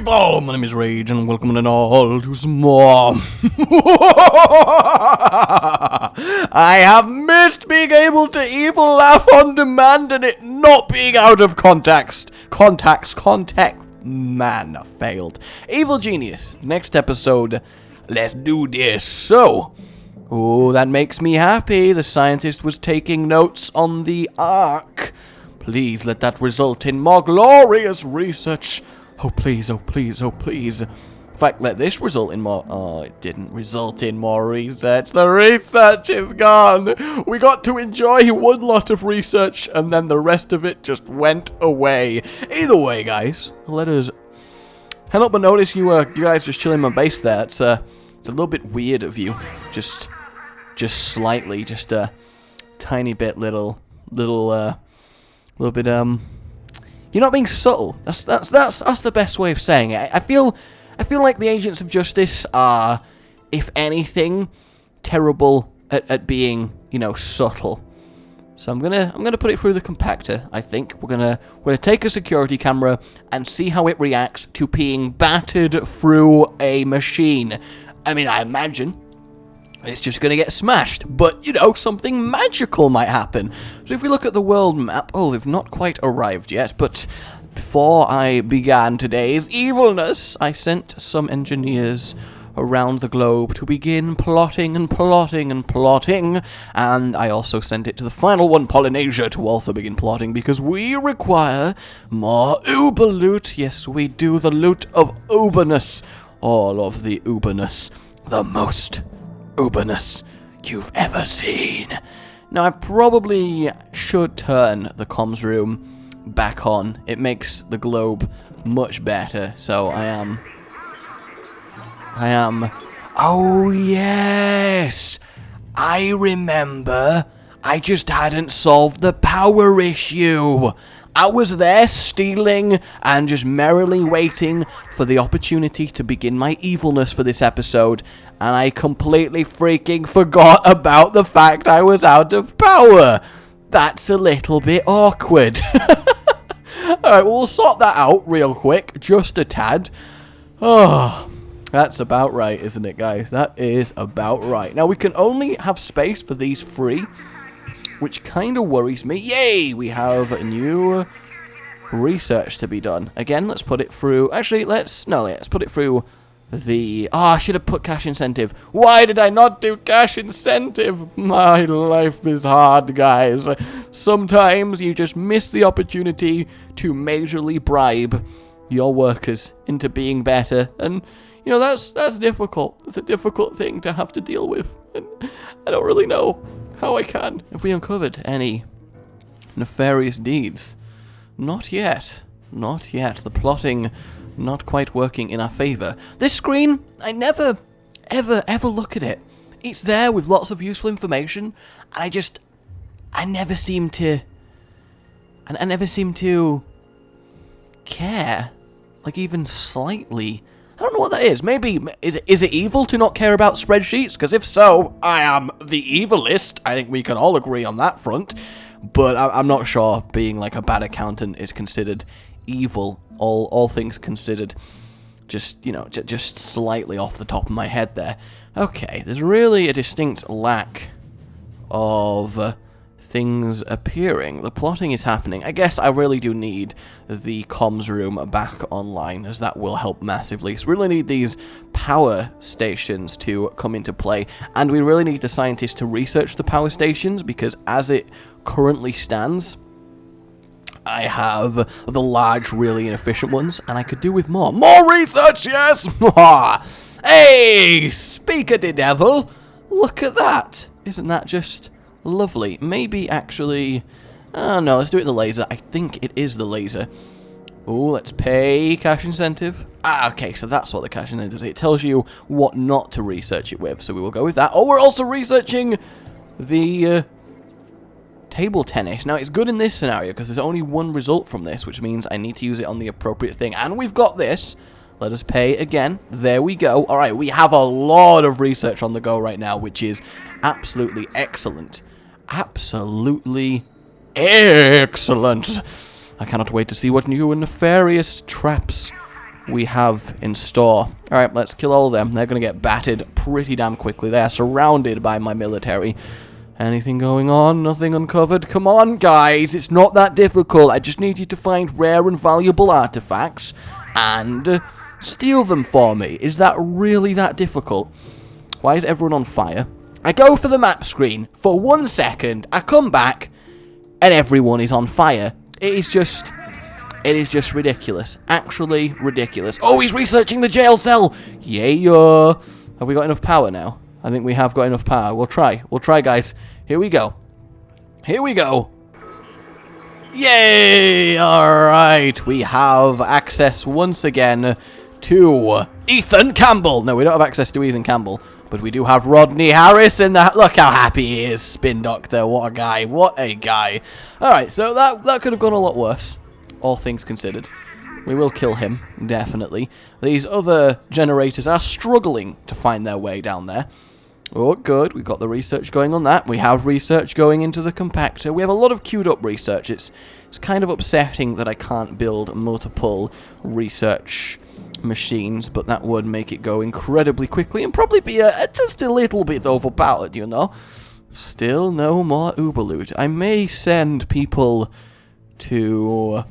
people, my name is Rage and welcome to all to some more. I have missed being able to evil laugh on demand and it not being out of context. Man, I failed. Evil Genius, next episode, let's do this. So, oh, that makes me happy. The scientist was taking notes on the Ark. Please let that result in more glorious research. Oh, please, oh, please, oh, please. In fact, let this result in more... Oh, it didn't result in more research. The research is gone. We got to enjoy one lot of research, and then the rest of it just went away. Either way, guys, let us... Can't help but notice you guys just chilling on base there. It's a little bit weird of you. Just slightly, just a tiny bit little bit, you're not being subtle. That's the best way of saying it. I feel like the agents of justice are, if anything, terrible at being, you know, subtle. So I'm gonna put it through the compactor. I think we're gonna take a security camera and see how it reacts to being battered through a machine. I mean, I imagine it's just going to get smashed, but, you know, something magical might happen. So if we look at the world map, oh, they've not quite arrived yet, but before I began today's evilness, I sent some engineers around the globe to begin plotting and plotting and plotting, and I also sent it to the final one, Polynesia, to also begin plotting, because we require more uber loot. Yes, we do, the loot of uberness. All of the uberness. The most uberness you've ever seen. Now, I probably should turn the comms room back on. It makes the globe much better. So I am. Oh, yes. I remember. I just hadn't solved the power issue. I was there stealing and just merrily waiting for the opportunity to begin my evilness for this episode, and I completely freaking forgot about the fact I was out of power. That's a little bit awkward. Alright, we'll sort that out real quick, just a tad. Oh, that's about right, isn't it, guys? That is about right. Now, we can only have space for these three, which kind of worries me. Yay! We have a new research to be done. Again, let's put it through... Actually, let's put it through the... Oh, I should have put cash incentive. Why did I not do cash incentive? My life is hard, guys. Sometimes you just miss the opportunity to majorly bribe your workers into being better. And, you know, that's difficult. It's a difficult thing to have to deal with. And I don't really know how I can. Have we uncovered any nefarious deeds? Not yet. Not yet. The plotting not quite working in our favor. This screen, I never, ever look at it. It's there with lots of useful information, and I never seem to care. Like, even slightly. I don't know what that is. Maybe, is it evil to not care about spreadsheets? Because if so, I am the evilist. I think we can all agree on that front. But I'm not sure being like a bad accountant is considered evil. All things considered. Just, you know, just slightly off the top of my head there. Okay, there's really a distinct lack of things appearing. The plotting is happening. I guess I really do need the comms room back online, as that will help massively. So we really need these power stations to come into play, and we really need the scientists to research the power stations, because as it currently stands, I have the large, really inefficient ones, and I could do with more. More research, yes! Hey, speak of the devil, look at that. Isn't that just lovely? Maybe actually... Oh, no, let's do it with the laser. I think it is the laser. Oh, let's pay cash incentive. Ah, okay, so that's what the cash incentive is. It tells you what not to research it with, so we will go with that. Oh, we're also researching the table tennis. Now, it's good in this scenario because there's only one result from this, which means I need to use it on the appropriate thing. And we've got this. Let us pay again. There we go. All right, we have a lot of research on the go right now, which is absolutely excellent. Absolutely excellent. I cannot wait to see what new and nefarious traps we have in store. Alright, let's kill all of them. They're going to get battered pretty damn quickly. They are surrounded by my military. Anything going on? Nothing uncovered? Come on, guys. It's not that difficult. I just need you to find rare and valuable artifacts and steal them for me. Is that really that difficult? Why is everyone on fire? I go for the map screen for 1 second. I come back and everyone is on fire. It is just ridiculous. Actually ridiculous. Oh, he's researching the jail cell. Yeah. Have we got enough power now? I think we have got enough power. We'll try. We'll try, guys. Here we go. Here we go. Yay! Alright. We have access once again to Ethan Campbell. No, we don't have access to Ethan Campbell. But we do have Rodney Harris in that. Look how happy he is. Spin Doctor. What a guy. What a guy. Alright, so that could have gone a lot worse. All things considered. We will kill him, definitely. These other generators are struggling to find their way down there. Oh, good. We've got the research going on that. We have research going into the compactor. We have a lot of queued up research. It's kind of upsetting that I can't build multiple research machines, but that would make it go incredibly quickly and probably be just a little bit overpowered, you know. Still no more Uber loot. I may send people to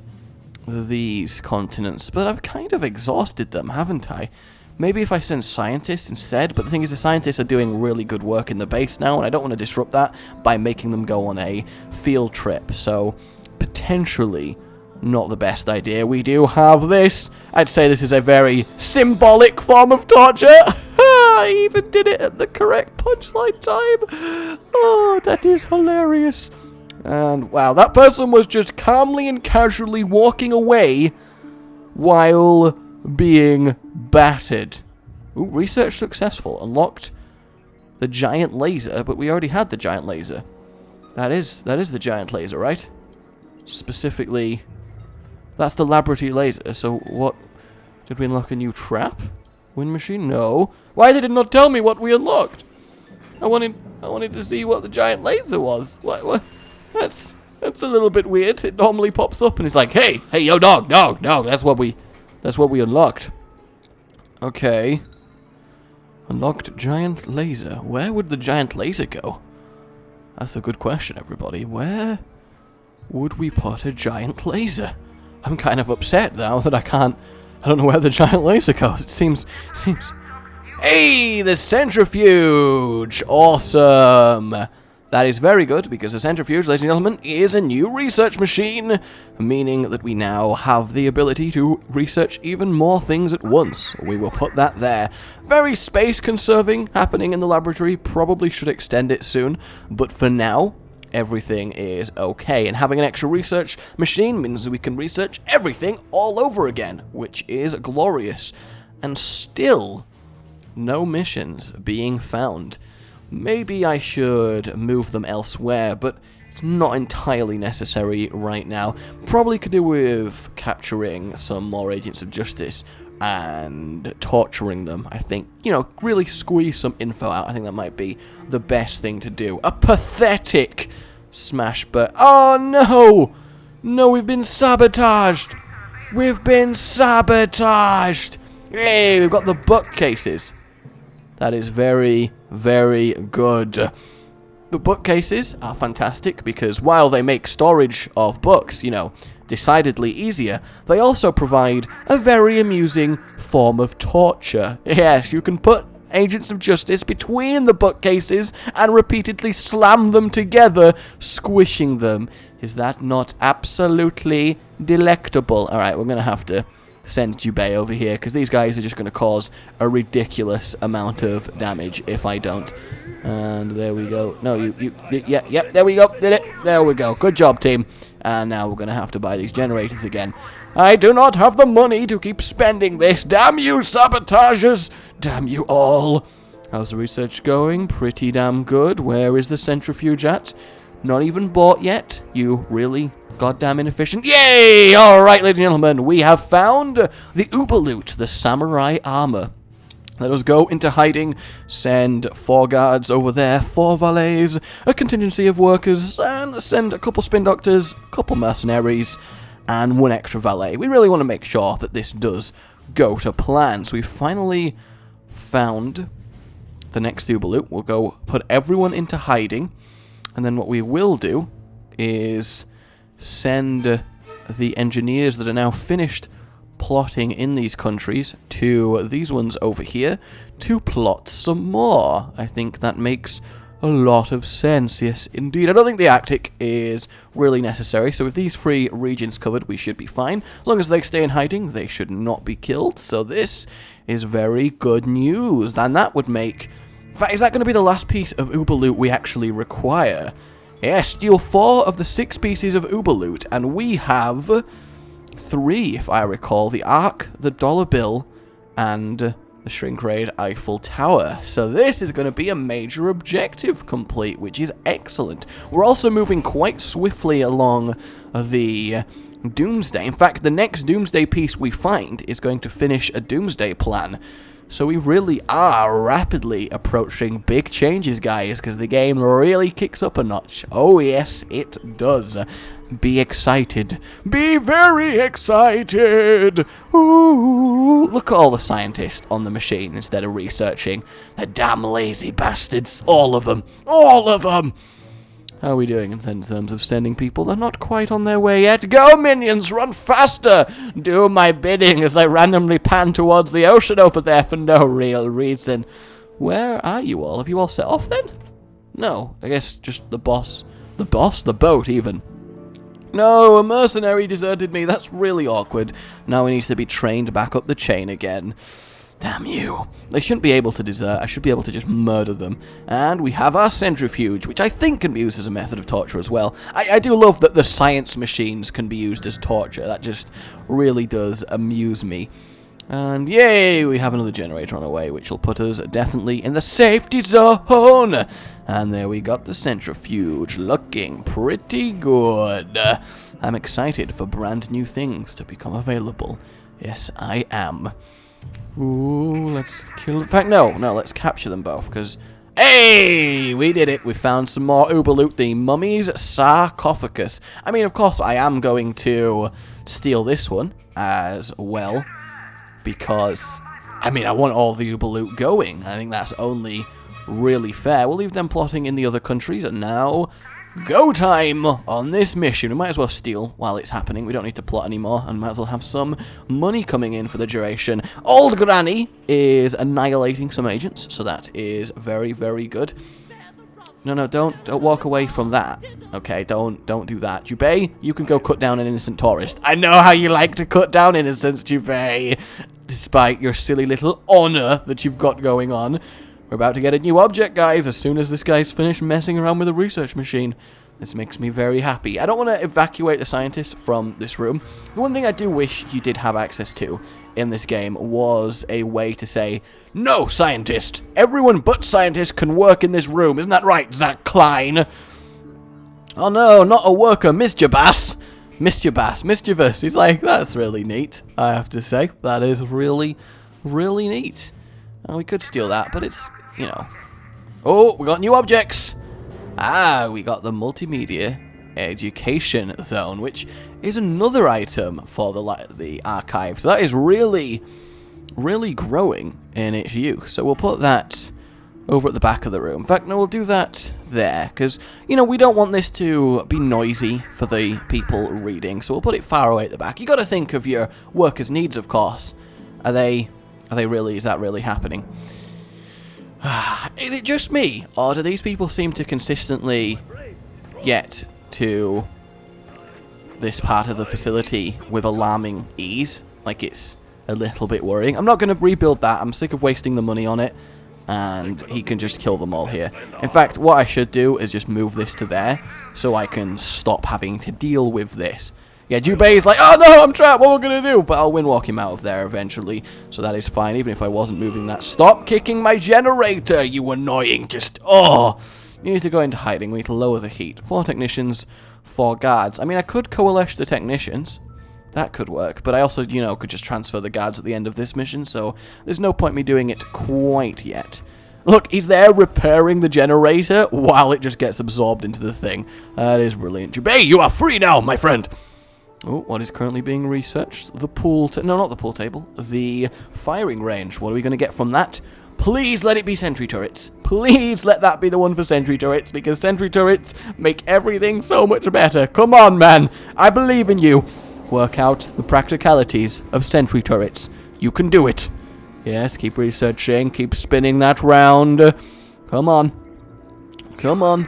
these continents, but I've kind of exhausted them, haven't I? Maybe if I send scientists instead, but the thing is the scientists are doing really good work in the base now, and I don't want to disrupt that by making them go on a field trip, so potentially not the best idea. We do have this. I'd say this is a very symbolic form of torture. I even did it at the correct punchline time. Oh, that is hilarious. And wow, that person was just calmly and casually walking away while being battered. Ooh, research successful. Unlocked the giant laser, but we already had the giant laser. That is the giant laser, right? Specifically, that's the laboratory laser. So what? Did we unlock a new trap? Wind machine? No. Why they did not tell me what we unlocked? I wanted to see what the giant laser was. What? That's a little bit weird. It normally pops up and it's like, hey, yo, dog, that's what we unlocked. Okay. Unlocked giant laser. Where would the giant laser go? That's a good question, everybody. Where would we put a giant laser? I'm kind of upset now that I don't know where the giant laser goes. It seems. Hey, the centrifuge! Awesome! That is very good, because the centrifuge, ladies and gentlemen, is a new research machine, meaning that we now have the ability to research even more things at once. We will put that there. Very space-conserving happening in the laboratory, probably should extend it soon, but for now, everything is okay. And having an extra research machine means that we can research everything all over again, which is glorious. And still, no missions being found. Maybe I should move them elsewhere, but it's not entirely necessary right now. Probably could do with capturing some more agents of justice and torturing them. I think, you know, really squeeze some info out. I think that might be the best thing to do. A pathetic smash, but oh no! No, we've been sabotaged! We've been sabotaged! Hey, we've got the bookcases. That is very, very good. The bookcases are fantastic because while they make storage of books, you know, decidedly easier, they also provide a very amusing form of torture. Yes, you can put agents of justice between the bookcases and repeatedly slam them together, squishing them. Is that not absolutely delectable? Alright, we're going to have to send Jubei over here, because these guys are just going to cause a ridiculous amount of damage if I don't. And there we go. No, yep, there we go. Did it. There we go. Good job, team. And now we're going to have to buy these generators again. I do not have the money to keep spending this. Damn you, sabotages. Damn you all. How's the research going? Pretty damn good. Where is the centrifuge at? Not even bought yet. You really goddamn inefficient. Yay! Alright, ladies and gentlemen, we have found the Uber loot, the samurai armor. Let us go into hiding, send 4 guards over there, 4 valets, a contingency of workers, and send a couple spin doctors, a couple mercenaries, and 1 extra valet. We really want to make sure that this does go to plan. So we finally found the next Uberloot. We'll go put everyone into hiding, and then what we will do is send the engineers that are now finished plotting in these countries to these ones over here to plot some more. I think that makes a lot of sense. Yes, indeed. I don't think the Arctic is really necessary, so with these 3 regions covered, we should be fine. As long as they stay in hiding, they should not be killed. So this is very good news, and that would make... In fact, is that going to be the last piece of Uberloot we actually require? Yes, steal 4 of the 6 pieces of Uberloot, and we have 3, if I recall. The Ark, the Dollar Bill, and the Shrink Raid Eiffel Tower. So this is going to be a major objective complete, which is excellent. We're also moving quite swiftly along the Doomsday. In fact, the next Doomsday piece we find is going to finish a Doomsday plan. So we really are rapidly approaching big changes, guys, because the game really kicks up a notch. Oh, yes, it does. Be excited. Be very excited. Ooh. Look at all the scientists on the machine instead of researching. The damn lazy bastards. All of them. All of them. How are we doing in terms of sending people? They're not quite on their way yet. Go, minions! Run faster! Do my bidding as I randomly pan towards the ocean over there for no real reason. Where are you all? Have you all set off then? No, I guess just the boss. The boss? The boat, even. No, a mercenary deserted me. That's really awkward. Now he needs to be trained back up the chain again. Damn you. They shouldn't be able to desert. I should be able to just murder them. And we have our centrifuge, which I think can be used as a method of torture as well. I do love that the science machines can be used as torture. That just really does amuse me. And yay, we have another generator on our way, which will put us definitely in the safety zone. And there we got the centrifuge, looking pretty good. I'm excited for brand new things to become available. Yes, I am. Ooh, let's kill... In fact, no, let's capture them both, because... Hey! We did it! We found some more Uberloot, the Mummy's Sarcophagus. I mean, of course, I am going to steal this one as well, because, I mean, I want all the Uberloot going. I think that's only really fair. We'll leave them plotting in the other countries, and now... Go time on this mission. We might as well steal while it's happening. We don't need to plot anymore, and might as well have some money coming in for the duration. Old Granny is annihilating some agents, so that is very, very good. No, don't walk away from that. Okay, don't do that. Jubei, you can go cut down an innocent tourist. I know how you like to cut down innocents, Jubei, despite your silly little honor that you've got going on. We're about to get a new object, guys, as soon as this guy's finished messing around with the research machine. This makes me very happy. I don't want to evacuate the scientists from this room. The one thing I do wish you did have access to in this game was a way to say, no, scientist! Everyone but scientists can work in this room. Isn't that right, Zach Klein? Oh no, not a worker, mischievous. Mischievous. He's like, that's really neat, I have to say. That is really, really neat. We could steal that, but it's, you know. Oh, we got new objects. Ah, we got the multimedia education zone, which is another item for the archive. So that is really, really growing in its use. So we'll put that over at the back of the room. In fact, no, we'll do that there, because, you know, we don't want this to be noisy for the people reading. So we'll put it far away at the back. You got to think of your workers' needs, of course. Are they really, is that really happening? Is it just me, or do these people seem to consistently get to this part of the facility with alarming ease? Like, it's a little bit worrying. I'm not going to rebuild that. I'm sick of wasting the money on it, and he can just kill them all here. In fact, what I should do is just move this to there, so I can stop having to deal with this. Yeah, Jubei's like, oh no, I'm trapped, what am I going to do? But I'll windwalk him out of there eventually, so that is fine, even if I wasn't moving that. Stop kicking my generator, you annoying, you need to go into hiding, we need to lower the heat. 4 technicians, 4 guards. I mean, I could coalesce the technicians, that could work, but I also, you know, could just transfer the guards at the end of this mission, so there's no point me doing it quite yet. Look, he's there repairing the generator while it just gets absorbed into the thing. That is brilliant. Jubei, you are free now, my friend. Oh, what is currently being researched? The pool... No, not the pool table. The firing range. What are we going to get from that? Please let it be sentry turrets. Please let that be the one for sentry turrets, because sentry turrets make everything so much better. Come on, man. I believe in you. Work out the practicalities of sentry turrets. You can do it. Yes, keep researching. Keep spinning that round. Come on. Come on.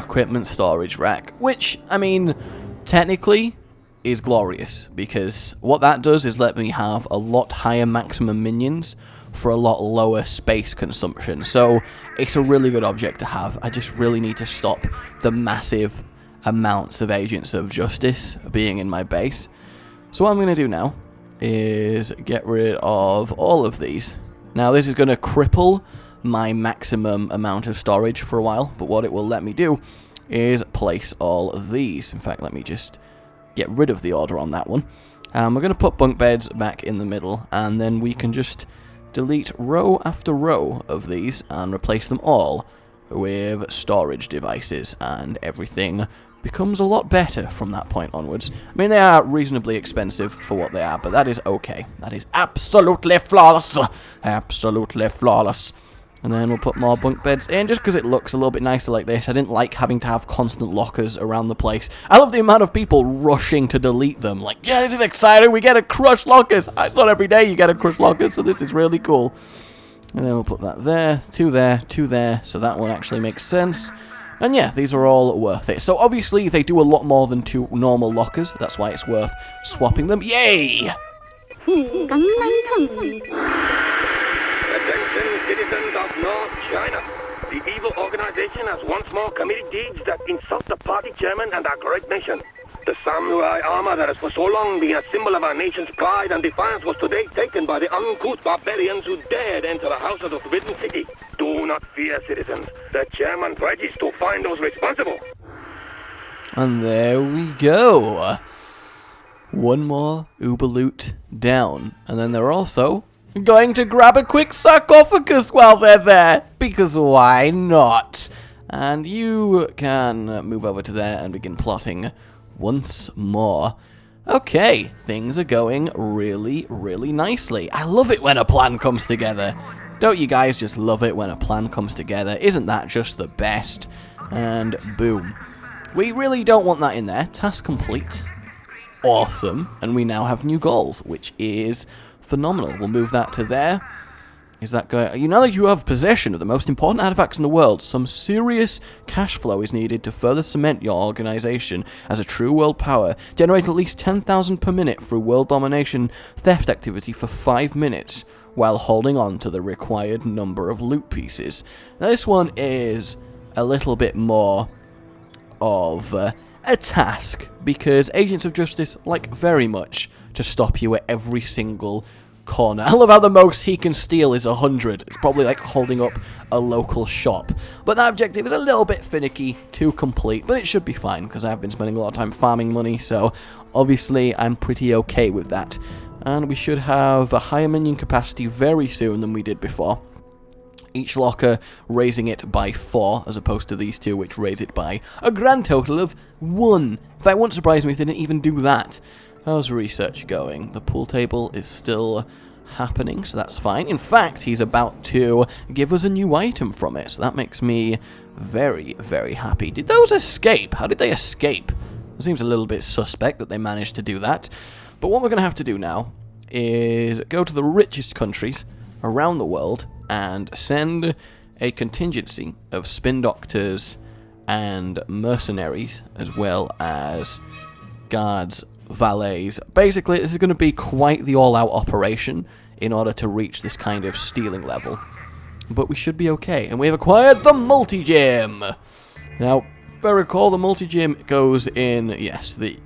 Equipment storage rack. Which, I mean, technically is glorious, because what that does is let me have a lot higher maximum minions for a lot lower space consumption. So it's a really good object to have. I just really need to stop the massive amounts of agents of justice being in my base. So what I'm going to do now is get rid of all of these. Now this is going to cripple my maximum amount of storage for a while, but what it will let me do is place all of these. In fact, let me just get rid of the order on that one. We're going to put bunk beds back in the middle, and then we can just delete row after row of these and replace them all with storage devices, and everything becomes a lot better from that point onwards. I mean, they are reasonably expensive for what they are, but that is okay. That is absolutely flawless. Absolutely flawless. And then we'll put more bunk beds in, just because it looks a little bit nicer like this. I didn't like having to have constant lockers around the place. I love the amount of people rushing to delete them. Like, yeah, this is exciting, we get to crush lockers. It's not every day you get to crush lockers, so this is really cool. And then we'll put that there, two there, so that one actually makes sense. And yeah, these are all worth it. So obviously they do a lot more than 2 normal lockers. That's why it's worth swapping them. Yay! Attention, citizens of North China. The evil organization has once more committed deeds that insult the party chairman and our great nation. The samurai armor that has for so long been a symbol of our nation's pride and defiance was today taken by the uncouth barbarians who dared enter the house of the Forbidden City. Do not fear, citizens. The chairman pledges to find those responsible. And there we go. One more Uber loot down. And then they're also going to grab a quick sarcophagus while they're there, because why not? And you can move over to there and begin plotting once more. Okay, things are going really, really nicely. I love it when a plan comes together. Don't you guys just love it when a plan comes together? Isn't that just the best? And boom. We really don't want that in there. Task complete. Awesome. And we now have new goals, which is phenomenal. We'll move that to there. Is that going? You know that you have possession of the most important artifacts in the world. Some serious cash flow is needed to further cement your organization as a true world power. Generate at least 10,000 per minute through world domination theft activity for 5 minutes while holding on to the required number of loot pieces. Now this one is a little bit more of a task, because Agents of Justice like very much to stop you at every single corner. I love how the most he can steal is 100. It's probably like holding up a local shop. But that objective is a little bit finicky to complete, but it should be fine, because I've been spending a lot of time farming money, so obviously I'm pretty okay with that. And we should have a higher minion capacity very soon than we did before. Each locker raising it by 4, as opposed to these two, which raise it by a grand total of 1. In fact, it wouldn't surprise me if they didn't even do that. How's research going? The pool table is still happening, so that's fine. In fact, he's about to give us a new item from it, so that makes me very, very happy. Did those escape? How did they escape? It seems a little bit suspect that they managed to do that. But what we're going to have to do now is go to the richest countries around the world and send a contingency of spin doctors and mercenaries, as well as guards, valets. Basically, this is going to be quite the all-out operation in order to reach this kind of stealing level. But we should be okay. And we have acquired the multi-gym. Now, if I recall, the multi-gym goes in, yes, the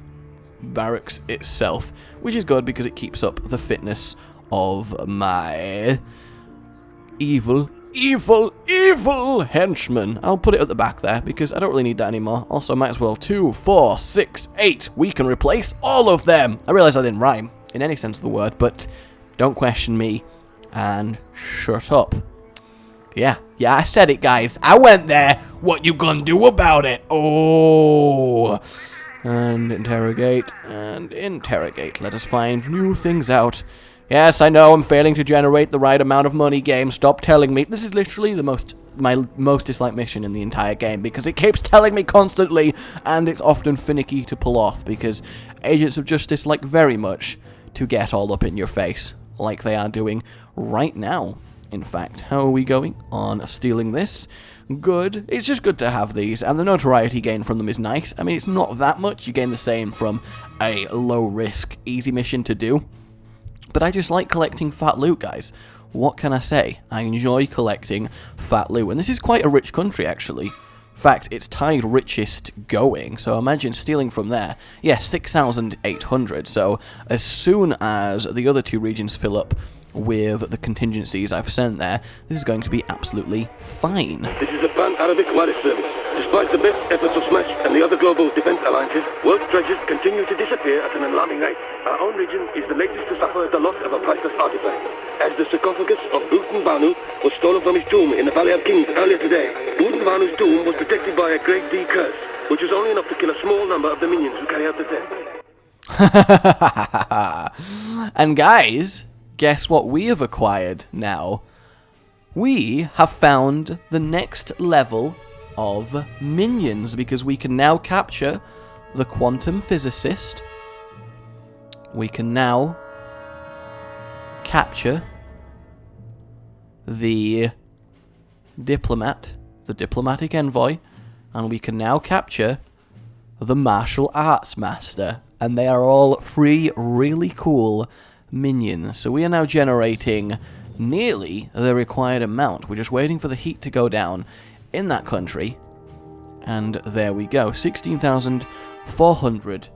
barracks itself, which is good because it keeps up the fitness of my evil henchmen. I'll put it at the back there because I don't really need that anymore. Also, might as well 2, 4, 6, 8. We can replace all of them. I realize I didn't rhyme in any sense of the word, but don't question me and shut up. Yeah, I said it, guys. I went there. What you gonna do about it? Oh, And interrogate, and interrogate. Let us find new things out. Yes, I know I'm failing to generate the right amount of money, game. Stop telling me. This is literally my most disliked mission in the entire game, because it keeps telling me constantly, and it's often finicky to pull off, because Agents of Justice like very much to get all up in your face, like they are doing right now. In fact, how are we going on stealing this? Good. It's just good to have these, and the notoriety gain from them is nice. I mean, it's not that much. You gain the same from a low-risk, easy mission to do. But I just like collecting fat loot, guys. What can I say? I enjoy collecting fat loot, and this is quite a rich country, actually. In fact, it's tied richest going, so imagine stealing from there. Yeah, 6,800, so as soon as the other two regions fill up with the contingencies I've sent there, this is going to be absolutely fine. This is a pan-Arabic wireless service. Despite the best efforts of Smash and the other global defense alliances, world treasures continue to disappear at an alarming rate. Our own region is the latest to suffer the loss of a priceless artifact, as the sarcophagus of Uten Banu was stolen from his tomb in the Valley of Kings earlier today. Uten Banu's tomb was protected by a Great D curse, which was only enough to kill a small number of the minions who carry out the death. And guys, guess what we have acquired now? We have found the next level of minions, because we can now capture the quantum physicist. We can now capture the diplomat, the diplomatic envoy, and we can now capture the martial arts master. And they are all three really cool minions. So we are now generating nearly the required amount. We're just waiting for the heat to go down in that country, and there we go. 16,400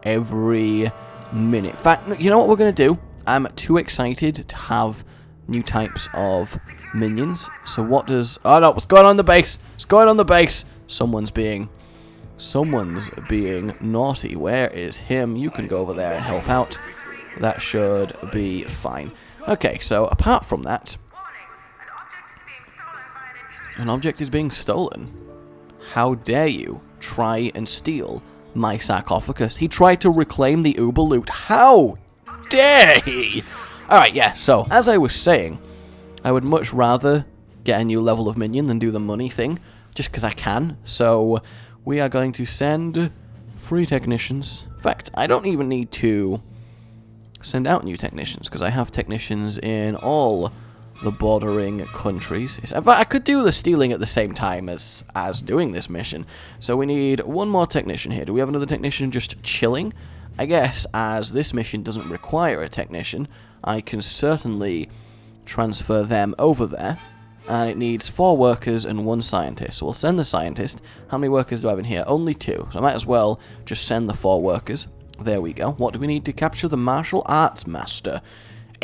every minute. In fact, you know what we're going to do? I'm too excited to have new types of minions. So what does... Oh no, what's going on in the base? What's going on in the base? Someone's being naughty. Where is him? You can go over there and help out. That should be fine. Okay, so apart from that, an object is being stolen. How dare you try and steal my sarcophagus? He tried to reclaim the Uber loot. How dare he? Alright, yeah, so as I was saying, I would much rather get a new level of minion than do the money thing, just because I can. So we are going to send 3 technicians. In fact, I don't even need to send out new technicians, because I have technicians in all the bordering countries. In fact, I could do the stealing at the same time as doing this mission. So we need one more technician here. Do we have another technician just chilling? I guess, as this mission doesn't require a technician, I can certainly transfer them over there. And it needs 4 workers and 1 scientist. So we'll send the scientist. How many workers do I have in here? Only 2. So I might as well just send the 4 workers. There we go. What do we need to capture the martial arts master?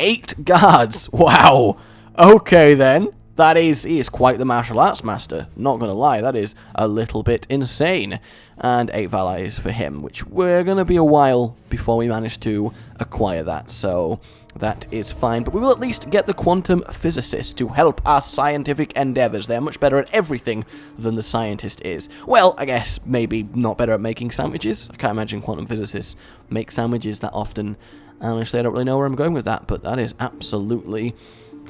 8 guards. Wow. Okay then. He is quite the martial arts master. Not gonna lie, that is a little bit insane. And 8 valets for him, which we're gonna be a while before we manage to acquire that. So that is fine. But we will at least get the quantum physicist to help our scientific endeavors. They're much better at everything than the scientist is. Well, I guess maybe not better at making sandwiches. I can't imagine quantum physicists make sandwiches that often. Honestly, I don't really know where I'm going with that, but that is absolutely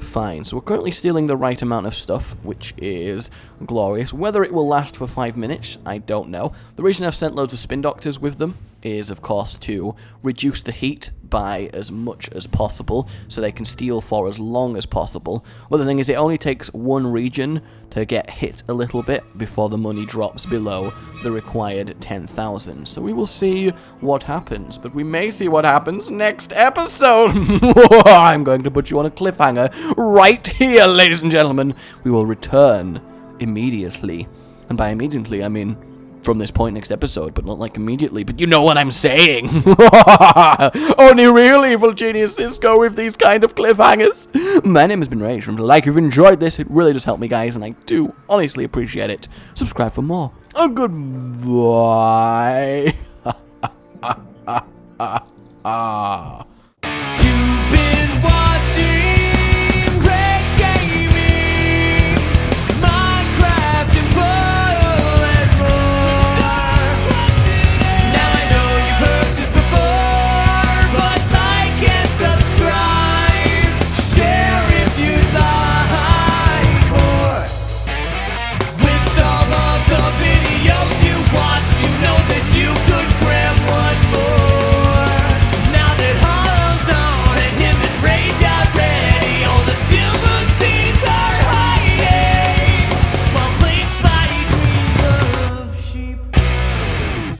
fine. So we're currently stealing the right amount of stuff, which is glorious. Whether it will last for 5 minutes, I don't know. The reason I've sent loads of spin doctors with them is, of course, to reduce the heat by as much as possible, so they can steal for as long as possible. Well, the thing is, it only takes one region to get hit a little bit before the money drops below the required 10,000. So we will see what happens, but we may see what happens next episode. I'm going to put you on a cliffhanger right here, ladies and gentlemen. We will return immediately, and by immediately, I mean from this point next episode, but not like immediately, but you know what I'm saying. Only real evil geniuses go with these kind of cliffhangers. My name has been Rage. Remember to like if you enjoyed this. It really does help me, guys, and I do honestly appreciate it. Subscribe for more. Goodbye.